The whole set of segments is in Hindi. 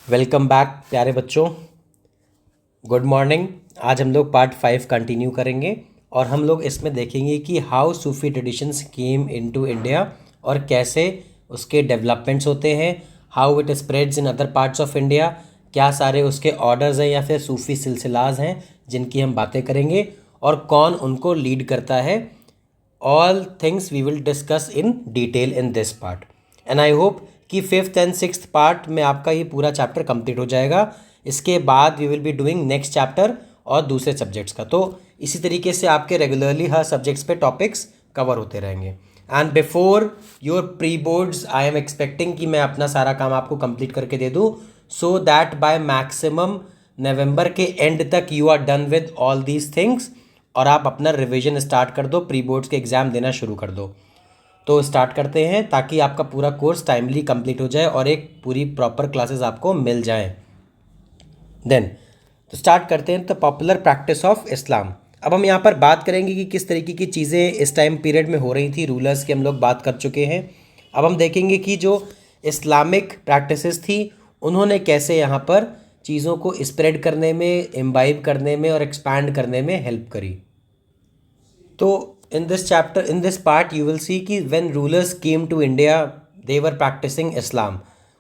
वेलकम बैक प्यारे बच्चों। Good morning. आज हम लोग पार्ट 5 कंटिन्यू करेंगे और हम लोग इसमें देखेंगे कि how Sufi traditions came into India और कैसे उसके डेवलपमेंट्स होते हैं, how it spreads in other parts of India, क्या सारे उसके ऑर्डर्स हैं या फिर सूफी सिलसिलाज हैं जिनकी हम बातें करेंगे और कौन उनको लीड करता है। All things we will discuss in detail in this part and I hope कि 5th एंड 6th पार्ट में आपका ये पूरा चैप्टर कंप्लीट हो जाएगा। इसके बाद we will be doing next chapter और दूसरे सब्जेक्ट्स का। तो इसी तरीके से आपके रेगुलरली हर सब्जेक्ट्स पे टॉपिक्स कवर होते रहेंगे। And before your pre boards I am expecting कि मैं अपना सारा काम आपको कंप्लीट करके दे दूँ, so that by maximum November के एंड तक you are done with all these things और आप अपना रिवीजन स्टार्ट कर दो, प्री बोर्ड्स के एग्ज़ाम देना शुरू कर दो। तो स्टार्ट करते हैं ताकि आपका पूरा कोर्स टाइमली कंप्लीट हो जाए और एक पूरी प्रॉपर क्लासेस आपको मिल जाएं। देन तो स्टार्ट करते हैं। तो पॉपुलर प्रैक्टिस ऑफ इस्लाम। अब हम यहाँ पर बात करेंगे कि किस तरीके की चीज़ें इस टाइम पीरियड में हो रही थी। रूलर्स की हम लोग बात कर चुके हैं। अब हम देखेंगे कि जो इस्लामिक प्रैक्टिसेस थी उन्होंने कैसे यहाँ पर चीज़ों को स्प्रेड करने में, इम्बाइब करने में और एक्सपैंड करने में हेल्प करी। तो in this chapter, in this part you will see कि when rulers came to India they were practicing Islam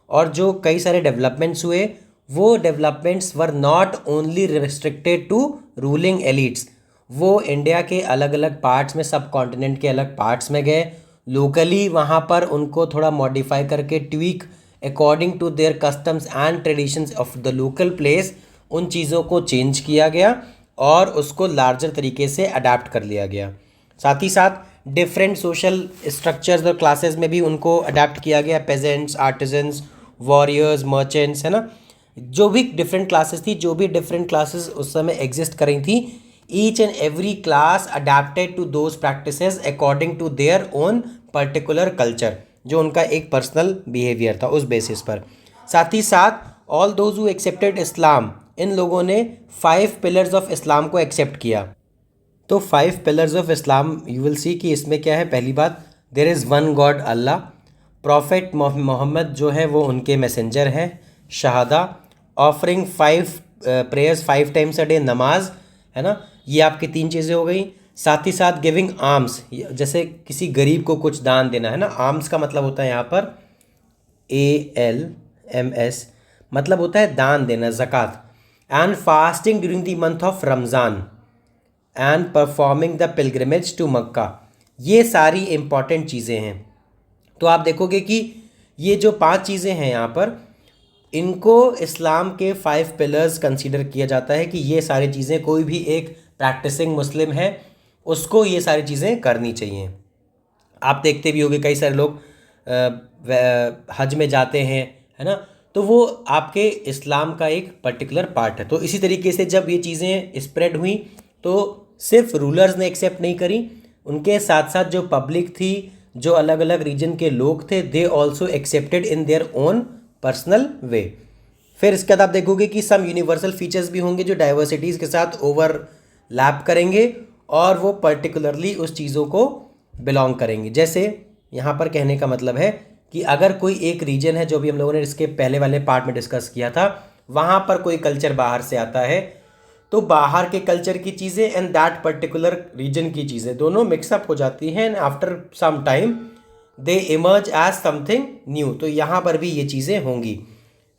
और जो कई सारे डेवलपमेंट्स हुए वो developments were not only restricted to ruling elites. वो इंडिया के अलग अलग पार्ट्स में, सब कॉन्टिनेंट के अलग पार्ट्स में गए, लोकली वहाँ पर उनको थोड़ा मॉडिफाई करके tweak according to their customs and traditions of the local place उन चीज़ों को चेंज किया गया और उसको लार्जर तरीके से अडेप्ट कर लिया गया। साथ ही साथ डिफरेंट सोशल स्ट्रक्चर्स और क्लासेस में भी उनको अडेप्ट किया गया। पेजेंट्स, आर्टिजन्स, वॉरियर्स, मर्चेंट्स, है ना, जो भी डिफरेंट क्लासेस थी, जो भी डिफरेंट क्लासेस उस समय एग्जिस्ट कर रही थी, each and every class adapted to those practices according to their own particular culture, जो उनका एक पर्सनल बिहेवियर था उस बेसिस पर। साथ ही साथ ऑल दोज हु एक्सेप्टेड इस्लाम, इन लोगों ने 5 पिलर्स ऑफ इस्लाम को एक्सेप्ट किया। तो 5 pillars of Islam you will see कि इसमें क्या है। पहली बात, there is one God Allah, prophet Mohammed जो है वो उनके मैसेंजर हैं, शहादा, offering 5 prayers 5 times a day, नमाज, है ना, ये आपकी 3 चीज़ें हो गई। साथ ही साथ गिविंग आर्म्स, जैसे किसी गरीब को कुछ दान देना, है ना। आर्म्स का मतलब होता है यहाँ पर ALMS, मतलब होता है दान देना, ज़कात। And fasting during the month of Ramzan and performing the pilgrimage to Mecca, ये सारी इंपॉर्टेंट चीज़ें हैं। तो आप देखोगे कि ये जो 5 चीज़ें हैं यहाँ पर, इनको इस्लाम के 5 पिलर्स कंसीडर किया जाता है कि ये सारी चीज़ें कोई भी एक प्रैक्टिसिंग मुस्लिम है उसको ये सारी चीज़ें करनी चाहिए। आप देखते भी होंगे कई सारे लोग हज में जाते हैं, है ना, तो वो आपके इस्लाम का एक पर्टिकुलर पार्ट है। तो इसी तरीके से जब ये चीज़ें स्प्रेड हुई तो सिर्फ रूलर्स ने एक्सेप्ट नहीं करी, उनके साथ साथ जो पब्लिक थी, जो अलग अलग रीजन के लोग थे, they also accepted in their own personal way. फिर इसके बाद आप देखोगे कि सम यूनिवर्सल फीचर्स भी होंगे जो डाइवर्सिटीज़ के साथ ओवरलैप करेंगे और वो पर्टिकुलरली उस चीज़ों को बिलोंग करेंगे। जैसे यहाँ पर कहने का मतलब है कि अगर कोई एक रीजन है, जो भी हम लोगों ने इसके पहले वाले पार्ट में डिस्कस किया था, वहाँ पर कोई कल्चर बाहर से आता है तो बाहर के कल्चर की चीज़ें एंड दैट पर्टिकुलर रीजन की चीज़ें दोनों मिक्सअप हो जाती हैं and after some time they emerge as something new. तो यहाँ पर भी ये चीज़ें होंगी।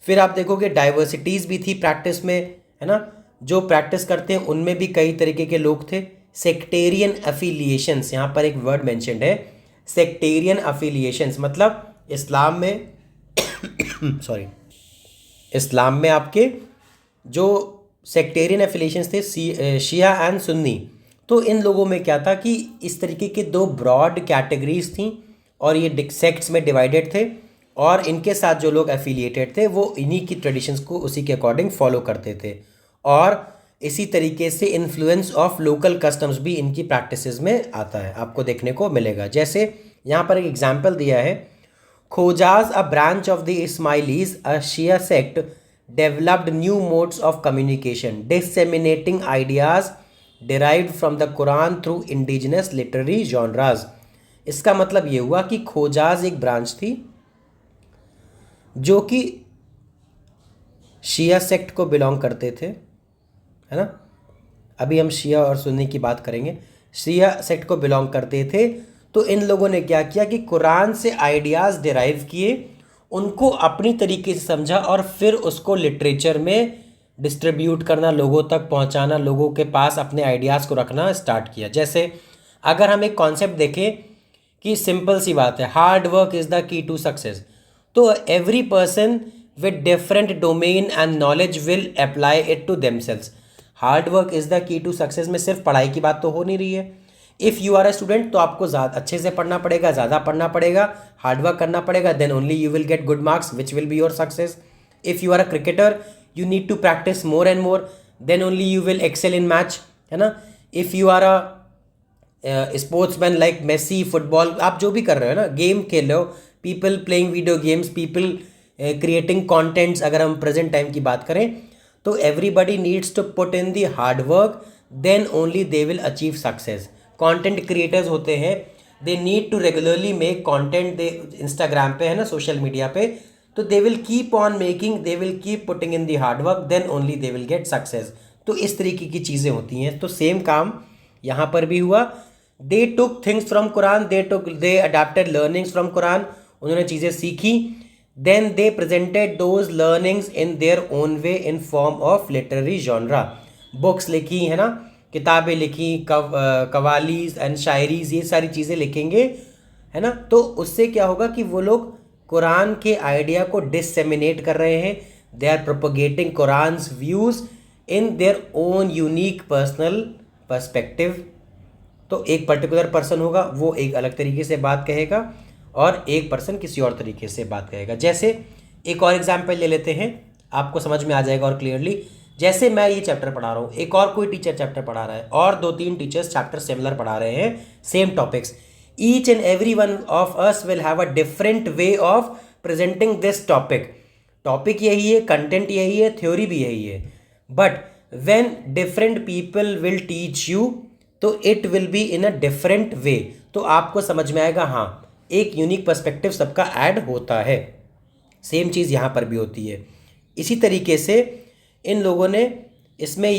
फिर आप देखोगे डाइवर्सिटीज़ भी थी प्रैक्टिस में, है ना, जो प्रैक्टिस करते हैं उनमें भी कई तरीके के लोग थे। सेक्टेरियन अफिलिएशंस, यहाँ पर एक वर्ड मेंशन्ड है, सेक्टेरियन अफिलिएशंस, मतलब इस्लाम में सॉरी, इस्लाम में आपके जो सेक्टेरियन एफिलिएशंस थे, शिया एंड सुन्नी, तो इन लोगों में क्या था कि इस तरीके के 2 ब्रॉड कैटेगरीज थी और ये सेक्ट्स में डिवाइडेड थे और इनके साथ जो लोग एफिलिएटेड थे वो इन्हीं की ट्रेडिशंस को उसी के अकॉर्डिंग फॉलो करते थे और इसी तरीके से इन्फ्लुएंस ऑफ लोकल कस्टम्स भी इनकी प्रैक्टिसेस में आता है, आपको देखने को मिलेगा। जैसे यहाँ पर एक एग्जाम्पल दिया है, Khojas a branch of the Ismailis, a Shia sect, developed new modes of communication, disseminating ideas derived from the Quran through indigenous literary genres। इसका मतलब ये हुआ कि खोजाज एक ब्रांच थी जो कि शिया सेक्ट को बिलोंग करते थे, है ना। अभी हम शिया और सुन्नी की बात करेंगे। शिया सेक्ट को बिलोंग करते थे, तो इन लोगों ने क्या किया कि कुरान से आइडियाज़ डिराइव किए, उनको अपनी तरीके से समझा और फिर उसको लिटरेचर में डिस्ट्रीब्यूट करना, लोगों तक पहुंचाना, लोगों के पास अपने आइडियाज़ को रखना स्टार्ट किया। जैसे अगर हम एक कॉन्सेप्ट देखें कि सिंपल सी बात है, hard work is the key to success, तो every person with different domain and knowledge will apply it to themselves. Hard work is the key to success में सिर्फ पढ़ाई की बात तो हो नहीं रही है। If you are a student तो आपको ज़्यादा अच्छे से पढ़ना पड़ेगा, ज़्यादा पढ़ना पड़ेगा, हार्ड वर्क करना पड़ेगा, then only you will get good marks which will be your success. If you are a cricketer you need to practice more and more, then only you will excel in match, है ना। If you are a sportsman like Messi, football आप जो भी कर रहे हो ना, गेम खेल रहे हो, people playing video games, people creating contents, अगर हम प्रेजेंट टाइम की बात करें तो everybody needs to put in the hard work, then only they will achieve success. Content creators होते हैं, they need to regularly make content, they Instagram पे है ना, सोशल मीडिया पे, तो they will keep on making, they will keep putting in the hard work, then only they will get success. तो इस तरीके की चीज़ें होती हैं। तो सेम काम यहाँ पर भी हुआ। They took things from Quran, they adapted learnings from Quran, उन्होंने चीज़ें सीखी, then they presented those learnings in their own way in form of literary genre. Books लिखी, है ना, किताबें लिखी, कवालीज एंड शायरीज, ये सारी चीज़ें लिखेंगे, है ना। तो उससे क्या होगा कि वो लोग कुरान के आइडिया को डिससेमिनेट कर रहे हैं, they are propagating Quran's views in their own unique personal perspective. तो एक पर्टिकुलर पर्सन होगा, वो एक अलग तरीके से बात कहेगा और एक पर्सन किसी और तरीके से बात कहेगा। जैसे एक और एग्जाम्पल ले लेते हैं, आपको समझ में आ जाएगा और क्लियरली। जैसे मैं ये चैप्टर पढ़ा रहा हूँ, एक और कोई टीचर चैप्टर पढ़ा रहा है और 2-3 टीचर्स चैप्टर सिमिलर पढ़ा रहे हैं, same topics. Each and every one of us will have a different way of presenting this topic. Topic यही है, कंटेंट यही है, थ्योरी भी यही है, but when different people will teach you तो it will be in a different way. तो आपको समझ में आएगा, हाँ एक यूनिक पर्सपेक्टिव सबका ऐड होता है। सेम चीज़ यहाँ पर भी होती है। इसी तरीके से इन लोगों ने इसमें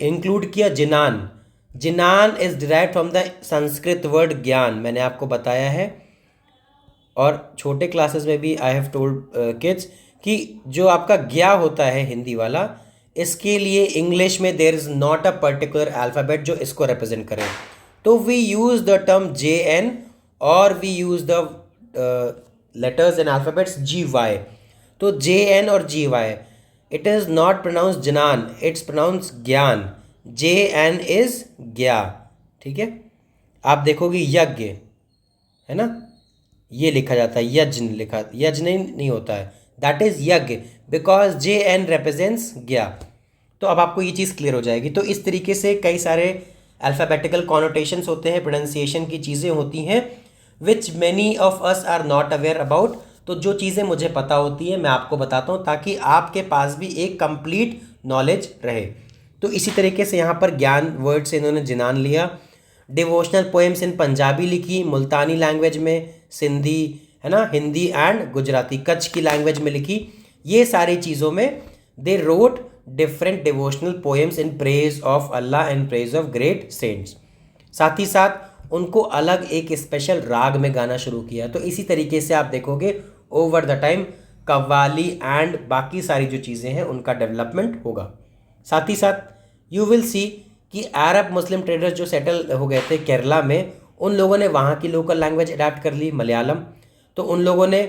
इंक्लूड किया ginan. Ginan is derived from the Sanskrit word gyan, मैंने आपको बताया है, और छोटे क्लासेस में भी आई हैव टोल्ड किड्स कि जो आपका ज्ञा होता है हिंदी वाला, इसके लिए इंग्लिश में there is not a particular alphabet जो इसको रिप्रेजेंट करे। तो we use the term J N और we use the letters and alphabets G Y. तो जे एन और G Y, it is not pronounce janan, it's pronounce gyan. J N is ज्ञा, ठीक है। आप देखोगे यज्ञ, है ना, ये लिखा जाता है, यज्ञ लिखा, यज्ञ नहीं होता है, दैट इज़ यज्ञ, बिकॉज जे एन रिप्रेजेंट्स ज्ञा। तो अब आपको ये चीज़ क्लियर हो जाएगी। तो इस तरीके से कई सारे अल्फ़ाबेटिकल कॉनोटेशंस होते हैं, प्रोनाउंसिएशन की चीज़ें होती हैं, which many of us are not aware about. तो जो चीज़ें मुझे पता होती है मैं आपको बताता हूँ, ताकि आपके पास भी एक कंप्लीट नॉलेज रहे। तो इसी तरीके से यहाँ पर ज्ञान वर्ड से इन्होंने जिनान लिया। डिवोशनल पोएम्स इन पंजाबी लिखी, मुल्तानी लैंग्वेज में, सिंधी, है ना, हिंदी एंड गुजराती, कच्छ की लैंग्वेज में लिखी। ये सारी चीज़ों में they wrote different devotional poems in praise of Allah and praise of great saints. साथ ही साथ उनको अलग एक स्पेशल राग में गाना शुरू किया। तो इसी तरीके से आप देखोगे over the time qawwali and बाकी सारी जो चीज़ें हैं उनका डेवलपमेंट होगा। साथ ही साथ यू विल सी कि अरब मुस्लिम ट्रेडर्स जो सेटल हो गए थे केरला में, उन लोगों ने वहाँ की लोकल लैंग्वेज अडेप्ट कर ली, मलयालम। तो उन लोगों ने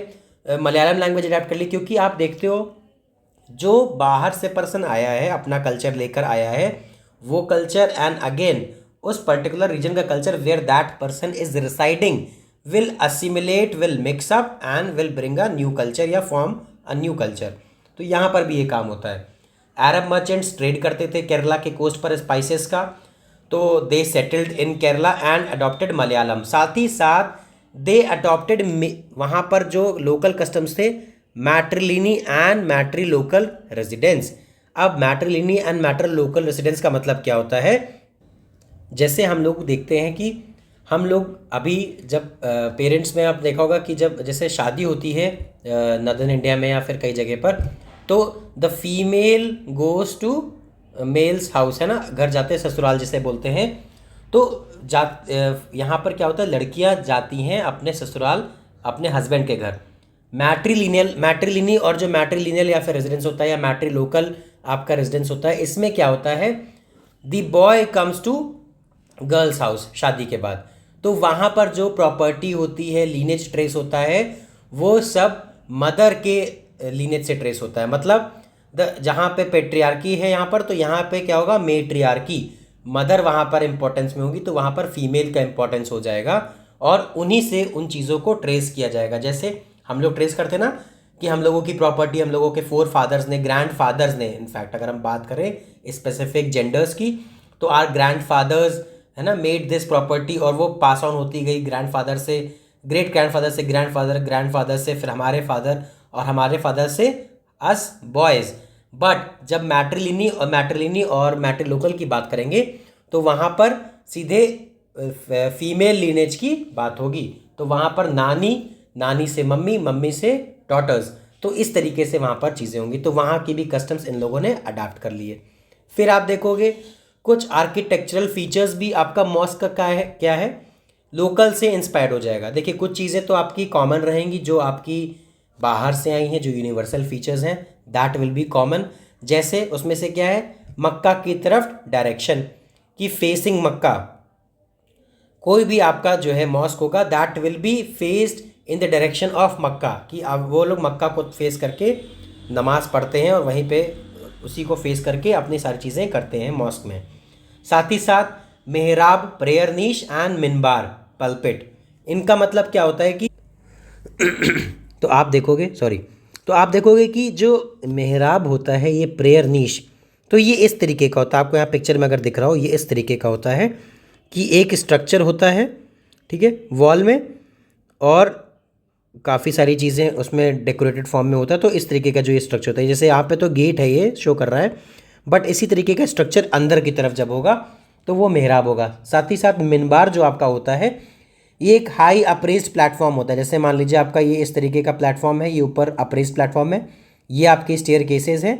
मलयालम लैंग्वेज अडेप्ट कर ली, क्योंकि आप देखते हो जो बाहर से पर्सन आया है, अपना कल्चर लेकर आया है, वो कल्चर एंड अगेन उस पर्टिकुलर रीजन का culture where that person is residing will assimilate, will mix up and will bring a new culture या फॉर्म अ न्यू कल्चर। तो यहाँ पर भी ये काम होता है। अरब मर्चेंट्स ट्रेड करते थे केरला के कोस्ट पर स्पाइसेस का, तो they settled in Kerala and adopted Malayalam. साथ ही साथ दे अडॉप्टेड वहाँ पर जो लोकल कस्टम्स थे, मैट्रिलिनी एंड मैट्री लोकल रेजिडेंस। अब मैट्रिलिनी एंड मैट्री लोकल रेजिडेंस का मतलब क्या होता है? जैसे हम लोग देखते हैं कि हम लोग अभी जब पेरेंट्स में आप देखा होगा कि जब जैसे शादी होती है नॉर्दर्न इंडिया में या फिर कई जगह पर, तो the female goes to males house, है ना, घर जाते हैं, ससुराल जिसे बोलते हैं। तो यहाँ पर क्या होता है, लड़कियाँ जाती हैं अपने ससुराल अपने हस्बैंड के घर। मैट्रिलिनी और जो मैट्रिलिनियल या फिर रेजिडेंस होता है या मैट्री लोकल आपका रेजिडेंस होता है, इसमें क्या होता है, the boy comes to girls house शादी के बाद। तो वहाँ पर जो प्रॉपर्टी होती है, लीनेज ट्रेस होता है, वो सब मदर के लीनेज से ट्रेस होता है। मतलब जहाँ पे पेट्रियार्की है यहाँ पर, तो यहाँ पे क्या होगा, मेट्रियार्की, मदर वहाँ पर इंपॉर्टेंस में होगी, तो वहाँ पर फीमेल का इंपॉर्टेंस हो जाएगा और उन्हीं से उन चीज़ों को ट्रेस किया जाएगा। जैसे हम लोग ट्रेस करते ना कि हम लोगों की प्रॉपर्टी हम लोगों के फोर फादर्स ने, ग्रैंड फादर्स ने, इनफैक्ट अगर हम बात करें स्पेसिफिक जेंडर्स की, तो आर ग्रैंड फादर्स, है ना, मेड दिस प्रॉपर्टी, और वो पास ऑन होती गई ग्रैंड फादर से, ग्रेट ग्रैंडफादर से, ग्रैंडफादर से, फिर हमारे फादर और हमारे फादर से अस बॉयज़। बट जब मैट्रिलिनी और मैट्रिलोकल की बात करेंगे तो वहाँ पर सीधे फीमेल लीनेज की बात होगी। तो वहाँ पर नानी से मम्मी, मम्मी से डॉटर्स, तो इस तरीके से वहाँ पर चीज़ें होंगी। तो वहाँ की भी कस्टम्स इन लोगों ने अडाप्ट कर लिए। फिर आप देखोगे कुछ आर्किटेक्चरल फीचर्स भी आपका मॉस्क का क्या है, लोकल से इंस्पायर्ड हो जाएगा। देखिए कुछ चीज़ें तो आपकी कॉमन रहेंगी जो आपकी बाहर से आई हैं, जो यूनिवर्सल फीचर्स हैं, दैट विल बी कॉमन। जैसे उसमें से क्या है, मक्का की तरफ डायरेक्शन की, फेसिंग मक्का। कोई भी आपका जो है मॉस्क होगा, that will be faced in the direction of Mecca, कि अब वो लोग मक्का को फेस करके नमाज पढ़ते हैं और वहीं पे उसी को फेस करके अपनी सारी चीज़ें करते हैं मॉस्क में। साथ ही साथ मेहराब, प्रेयर नीश एंड मिनबार, पल्पिट, इनका मतलब क्या होता है कि तो आप देखोगे कि जो मेहराब होता है, ये प्रेयर नीश, तो ये इस तरीके का होता है। आपको यहाँ पिक्चर में अगर दिख रहा हो, ये इस तरीके का होता है कि एक स्ट्रक्चर होता है, ठीक है, वॉल में, और काफ़ी सारी चीज़ें उसमें डेकोरेटेड फॉर्म में होता है। तो इस तरीके का जो ये स्ट्रक्चर होता है, जैसे यहाँ पे तो गेट है, ये शो कर रहा है, बट इसी तरीके का स्ट्रक्चर अंदर की तरफ जब होगा तो वो मेहराब होगा। साथ ही साथ मिनबार जो आपका होता है, ये एक हाई अप्रेस्ड प्लेटफॉर्म होता है। जैसे मान लीजिए आपका ये इस तरीके का प्लेटफॉर्म है, ये ऊपर अप्रेस्ड प्लेटफॉर्म है, ये आपके स्टेयर केसेस हैं,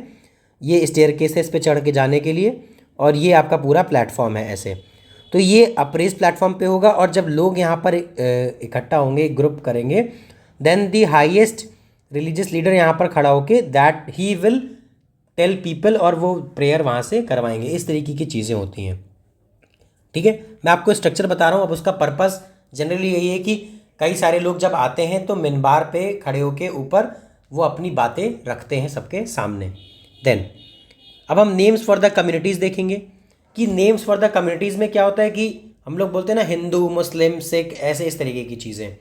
ये स्टेयर केसेस पे चढ़ के जाने के लिए, और ये आपका पूरा प्लेटफॉर्म है ऐसे। तो ये अप्रेस्ड प्लेटफॉर्म पे होगा, और जब लोग यहाँ पर इकट्ठा होंगे, ग्रुप करेंगे, then the highest religious leader यहाँ पर खड़ा होके that he will tell people, और वो प्रेयर वहाँ से करवाएंगे। इस तरीके की चीज़ें होती हैं, ठीक है। मैं आपको स्ट्रक्चर बता रहा हूँ। अब उसका पर्पस जनरली यही है कि कई सारे लोग जब आते हैं तो मिनबार पे खड़े होके ऊपर वो अपनी बातें रखते हैं सबके सामने। देन अब हम नेम्स फॉर द कम्युनिटीज़ देखेंगे कि नेम्स फॉर द कम्युनिटीज़ में क्या होता है कि हम लोग बोलते हैं ना, हिंदू, मुस्लिम, सिख, ऐसे इस तरीके की चीज़ें।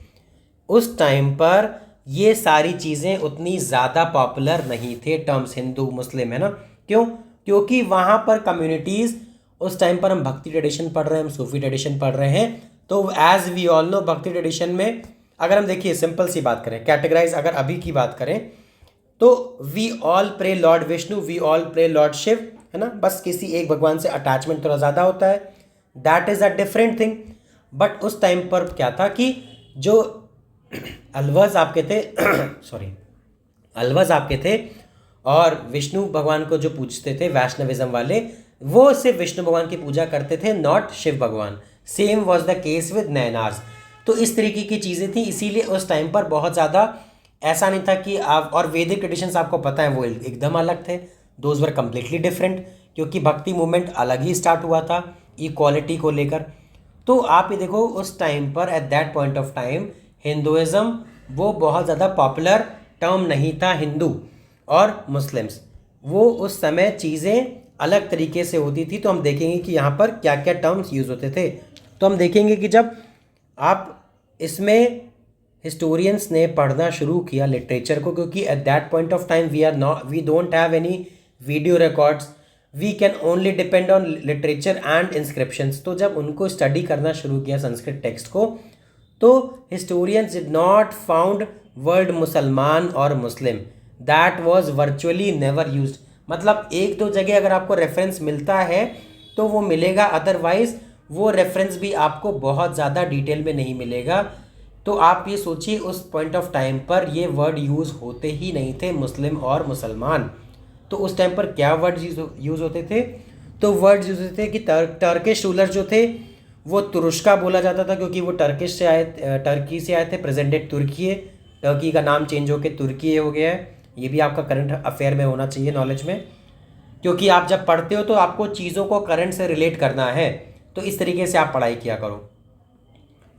उस टाइम पर ये सारी चीज़ें उतनी ज़्यादा पॉपुलर नहीं थे, टर्म्स हिंदू, मुस्लिम, है ना। क्यों? क्योंकि वहाँ पर कम्युनिटीज़, उस टाइम पर हम भक्ति ट्रेडिशन पढ़ रहे हैं, हम सूफी ट्रेडिशन पढ़ रहे हैं। तो एज वी ऑल नो, भक्ति ट्रेडिशन में अगर हम देखिए सिंपल सी बात करें, कैटेगराइज अगर अभी की बात करें, तो we all pray Lord Vishnu, we all pray Lord Shiv, है ना। बस किसी एक भगवान से अटैचमेंट थोड़ा ज़्यादा होता है, that is a different thing. But उस टाइम पर क्या था कि जो अलवज आपके थे सॉरी, अलवज आपके थे और विष्णु भगवान को जो पूजते थे, वैष्णविज्म वाले, वो सिर्फ विष्णु भगवान की पूजा करते थे, नॉट शिव भगवान। Same was the case with Nayanars. तो इस तरीके की चीज़ें थी, इसीलिए उस टाइम पर बहुत ज़्यादा ऐसा नहीं था कि आप, और वैदिक ट्रेडिशंस आपको पता है वो एकदम अलग थे, दोज वर कम्प्लीटली डिफरेंट, क्योंकि भक्ति मूवमेंट अलग ही स्टार्ट हुआ था इक्वालिटी को लेकर। तो आप ये देखो उस टाइम पर, eight that point of time, Hinduism वो बहुत ज़्यादा पॉपुलर टर्म नहीं था। हिंदू और मुस्लिम्स, वो उस समय चीज़ें अलग तरीके से होती थी। तो हम देखेंगे कि यहाँ पर क्या क्या टर्म्स यूज़ होते थे। तो हम देखेंगे कि जब आप इसमें हिस्टोरियंस ने पढ़ना शुरू किया लिटरेचर को, क्योंकि at that point of time we don't have any video records, we can only depend on literature and inscriptions. तो जब उनको स्टडी करना शुरू किया संस्कृत टेक्स्ट को, तो historians did not found word Musalman और Muslim, that was virtually never used. मतलब एक दो जगह अगर आपको रेफरेंस मिलता है तो वो मिलेगा, अदरवाइज वो रेफरेंस भी आपको बहुत ज़्यादा डिटेल में नहीं मिलेगा। तो आप ये सोचिए उस पॉइंट ऑफ टाइम पर ये वर्ड यूज़ होते ही नहीं थे, मुस्लिम और मुसलमान। तो उस टाइम पर क्या वर्ड यूज़ होते थे? तो वर्ड्स यूज होते थे कि टर्किश रूलर जो थे वो तुरुष्का बोला जाता था, क्योंकि वो टर्की से आए थे। प्रेजेंट डे तुर्की है, टर्की का नाम चेंज होकर तुर्की हो गया है। ये भी आपका करंट अफेयर में होना चाहिए, नॉलेज में, क्योंकि आप जब पढ़ते हो तो आपको चीज़ों को करंट से रिलेट करना है, तो इस तरीके से आप पढ़ाई किया करो,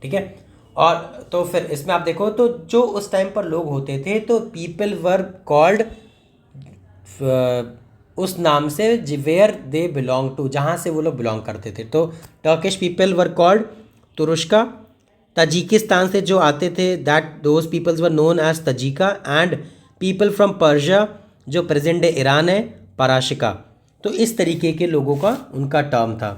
ठीक है। और तो फिर इसमें आप देखो तो जो उस टाइम पर लोग होते थे तो पीपल वर कॉल्ड उस नाम से वेयर दे बिलोंग टू, जहाँ से वो लोग बिलोंग करते थे। तो Turkish people were called Turushka. Tajikistan से जो आते थे that those peoples were known as Tajika. And people from Persia, जो प्रेजेंट डे ईरान है, पाराशिका। तो इस तरीके के लोगों का उनका टर्म था।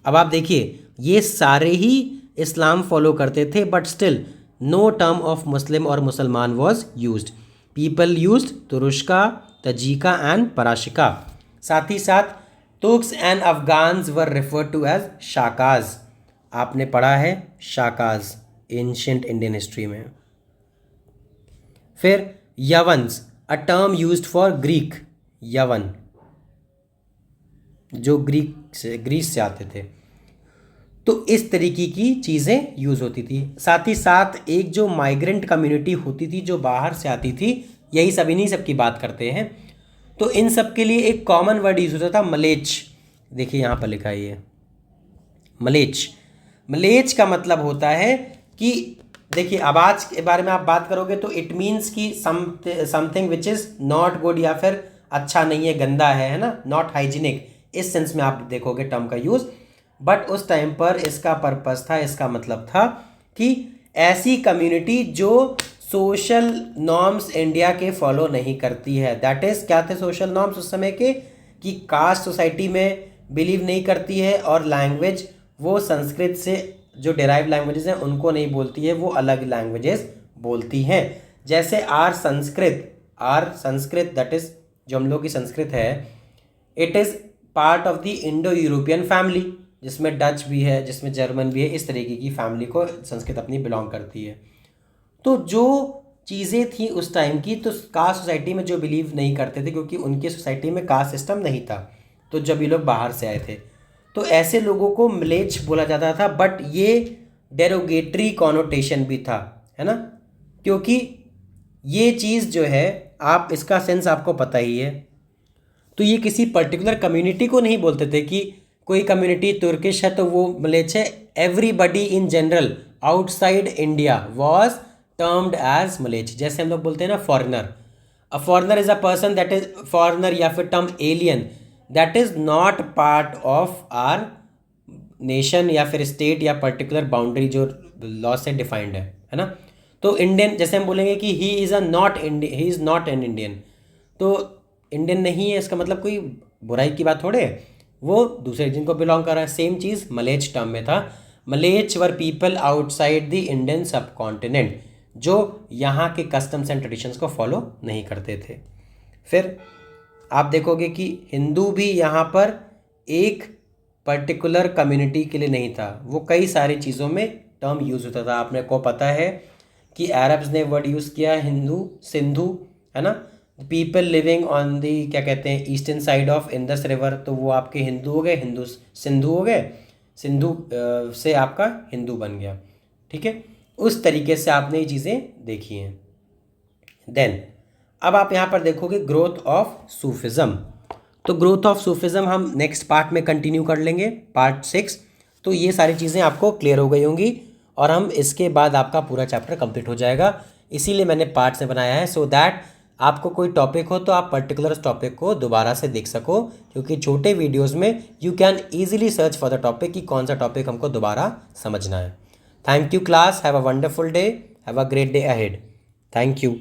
अब आप देखिए ये सारे ही इस्लाम फॉलो करते थे, but still no term of Muslim और Musalman was used. People used Turushka, Tajika and Parashika. साथ ही साथ Turks and Afghans were referred to as Shakas. आपने पढ़ा है शाकाज एंशिएंट इंडियन हिस्ट्री में। फिर Yavanas, a term used for Greek. Yavana जो ग्रीस से आते थे। तो इस तरीके की चीज़ें यूज़ होती थी। साथ ही साथ एक जो माइग्रेंट कम्युनिटी होती थी जो बाहर से आती थी, यही सब इन्हीं सब की बात करते हैं। तो इन सब के लिए एक कॉमन वर्ड यूज होता था, मलेच। देखिए यहाँ पर लिखा है ये मलेच। मलेच का मतलब होता है कि देखिए आवाज़ के बारे में आप बात करोगे तो इट मीन्स कि something which is not good, या फिर अच्छा नहीं है, गंदा है ना, नॉट हाइजीनिक, इस सेंस में आप देखोगे टर्म का यूज़। बट उस टाइम पर इसका पर्पस था, इसका मतलब था कि ऐसी कम्युनिटी जो सोशल नॉर्म्स इंडिया के फॉलो नहीं करती है। दैट इज़ क्या थे सोशल नॉर्म्स उस समय के, कि कास्ट सोसाइटी में बिलीव नहीं करती है, और लैंग्वेज वो संस्कृत से जो डेराइव लैंग्वेजेस हैं उनको नहीं बोलती है, वो अलग लैंग्वेजेस बोलती हैं। जैसे आर संस्कृत दैट इज़ जो हम लोग की संस्कृत है, it is part of the Indo European family, जिसमें डच भी है, जिसमें जर्मन भी है, इस तरीके की फैमिली को संस्कृत अपनी बिलोंग करती है। तो जो चीज़ें थी उस टाइम की, तो कास्ट सोसाइटी में जो बिलीव नहीं करते थे, क्योंकि उनकी सोसाइटी में कास्ट सिस्टम नहीं था, तो जब ये लोग बाहर से आए थे तो ऐसे लोगों को मलेच बोला जाता था। बट ये डेरोगेटरी कॉनोटेशन भी था, है ना, क्योंकि ये चीज़ जो है आप इसका सेंस आपको पता ही है। तो ये किसी पर्टिकुलर कम्युनिटी को नहीं बोलते थे कि कोई कम्युनिटी तुर्किश है तो वो मलेच है। Everybody in general outside India was termed as mlechha. जैसे हम लोग बोलते हैं ना foreigner, a foreigner is a person that is foreigner, या फिर term alien that is not part of our nation या फिर स्टेट या पर्टिकुलर बाउंड्री जो लॉ से डिफाइंड है ना। तो इंडियन, जैसे हम बोलेंगे कि he is not an Indian, तो इंडियन नहीं है इसका मतलब कोई बुराई की बात थोड़े है, वो दूसरे रीजन को बिलोंग कर रहा है। सेम चीज़ मलेच टर्म में था। Mlechha were people outside the Indian subcontinent, जो यहाँ के कस्टम्स एंड ट्रेडिशंस को फॉलो नहीं करते थे। फिर आप देखोगे कि हिंदू भी यहाँ पर एक पर्टिकुलर कम्युनिटी के लिए नहीं था, वो कई सारी चीज़ों में टर्म यूज़ होता था। आपने को पता है कि अरब्स ने वर्ड यूज़ किया हिंदू, सिंधु, है ना, पीपल लिविंग ऑन दी क्या कहते हैं eastern side of Indus river, तो वो आपके हिंदू हो गए, सिंधु हो गए, सिंधु से आपका हिंदू बन गया, ठीक है। उस तरीके से आपने ये चीज़ें देखी हैं। देन अब आप यहाँ पर देखोगे ग्रोथ ऑफ सूफिज़म। तो ग्रोथ ऑफ सूफिज़म हम नेक्स्ट पार्ट में कंटिन्यू कर लेंगे, पार्ट 6। तो ये सारी चीज़ें आपको क्लियर हो गई होंगी और हम इसके बाद आपका पूरा चैप्टर कंप्लीट हो जाएगा। इसीलिए मैंने पार्ट से बनाया है, सो दैट आपको कोई टॉपिक हो तो आप पर्टिकुलर उस टॉपिक को दोबारा से देख सको, क्योंकि छोटे वीडियोज़ में you can easily search for the topic कि कौन सा टॉपिक हमको दोबारा समझना है। Thank you class, have a wonderful day, have a great day ahead. Thank you.